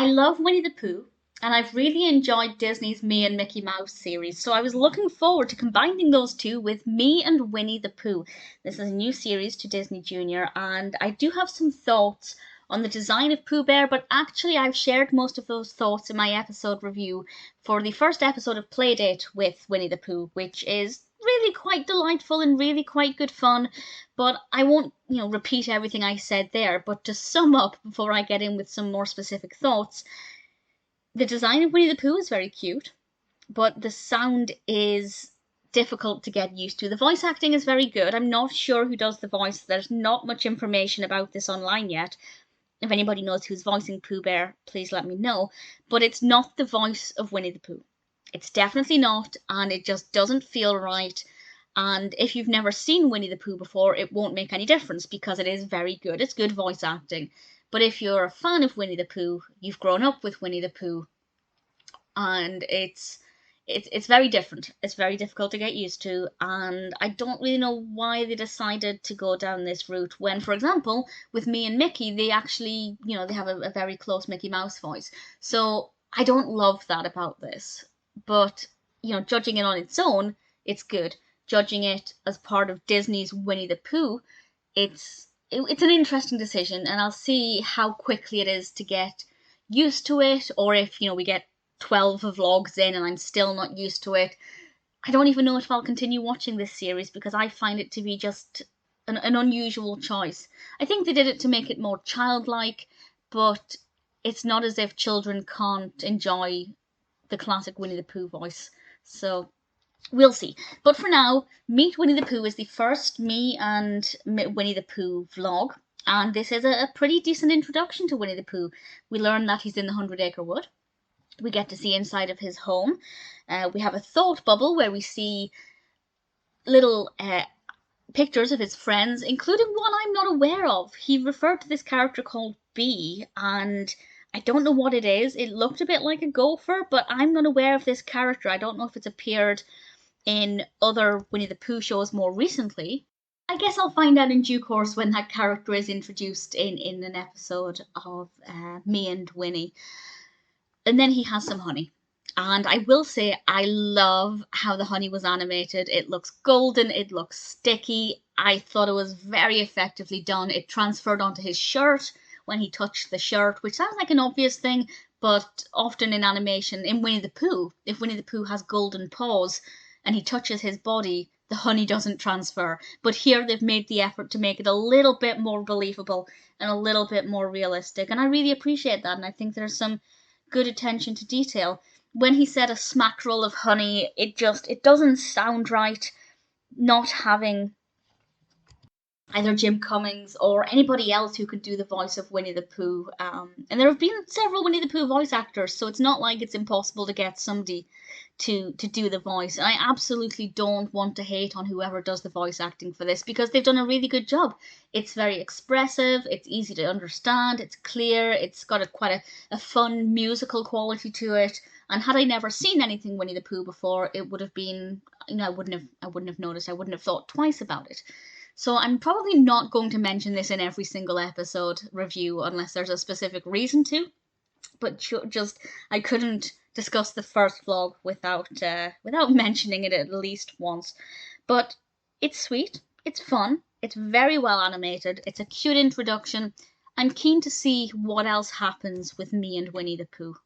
I love Winnie the Pooh, and I've really enjoyed Disney's Me and Mickey Mouse series, so I was looking forward to combining those two with Me and Winnie the Pooh. This is a new series to Disney Junior, and I do have some thoughts on the design of Pooh Bear, but actually I've shared most of those thoughts in my episode review for the first episode of Playdate with Winnie the Pooh, which is really quite delightful and really quite good fun. But I won't, repeat everything I said there. But to sum up, before I get in with some more specific thoughts, the design of Winnie the Pooh is very cute, but the sound is difficult to get used to. The voice acting is very good. I'm not sure who does the voice. There's not much information about this online yet. If anybody knows who's voicing Pooh Bear, please let me know. But it's not the voice of Winnie the Pooh. It's definitely not, and it just doesn't feel right. And if you've never seen Winnie the Pooh before, it won't make any difference because it is very good. It's good voice acting. But if you're a fan of Winnie the Pooh, you've grown up with Winnie the Pooh, and it's very different. It's very difficult to get used to, and I don't really know why they decided to go down this route when, for example, with Me and Mickey, they actually, they have a very close Mickey Mouse voice. So I don't love that about this. But, judging it on its own, it's good. Judging it as part of Disney's Winnie the Pooh, it's an interesting decision, and I'll see how quickly it is to get used to it, or if, we get 12 vlogs in and I'm still not used to it. I don't even know if I'll continue watching this series because I find it to be just an unusual choice. I think they did it to make it more childlike, but it's not as if children can't enjoy the classic Winnie the Pooh voice. So we'll see. But for now, Meet Winnie the Pooh is the first me and Winnie the Pooh vlog. And this is a pretty decent introduction to Winnie the Pooh. We learn that he's in the 100-acre wood. We get to see inside of his home. We have a thought bubble where we see little pictures of his friends, including one I'm not aware of. He referred to this character called Bee, and I don't know what it is. It looked a bit like a gopher, but I'm not aware of this character. I don't know if it's appeared in other Winnie the Pooh shows more recently. I guess I'll find out in due course when that character is introduced in an episode of Me and Winnie. And then he has some honey. And I will say, I love how the honey was animated. It looks golden, it looks sticky. I thought it was very effectively done. It transferred onto his shirt when he touched the shirt, which sounds like an obvious thing, but often in animation, in Winnie the Pooh, if Winnie the Pooh has golden paws and he touches his body, the honey doesn't transfer. But here they've made the effort to make it a little bit more believable and a little bit more realistic. And I really appreciate that. And I think there's some good attention to detail. When he said a smackerel of honey, it doesn't sound right, not having either Jim Cummings or anybody else who could do the voice of Winnie the Pooh. And there have been several Winnie the Pooh voice actors, so it's not like it's impossible to get somebody to do the voice. And I absolutely don't want to hate on whoever does the voice acting for this because they've done a really good job. It's very expressive, it's easy to understand, it's clear, it's got quite a fun musical quality to it. And had I never seen anything Winnie the Pooh before, it would have been, I wouldn't have noticed, I wouldn't have thought twice about it. So I'm probably not going to mention this in every single episode review unless there's a specific reason to. But just I couldn't discuss the first vlog without mentioning it at least once. But it's sweet, it's fun, it's very well animated, it's a cute introduction. I'm keen to see what else happens with me and Winnie the Pooh.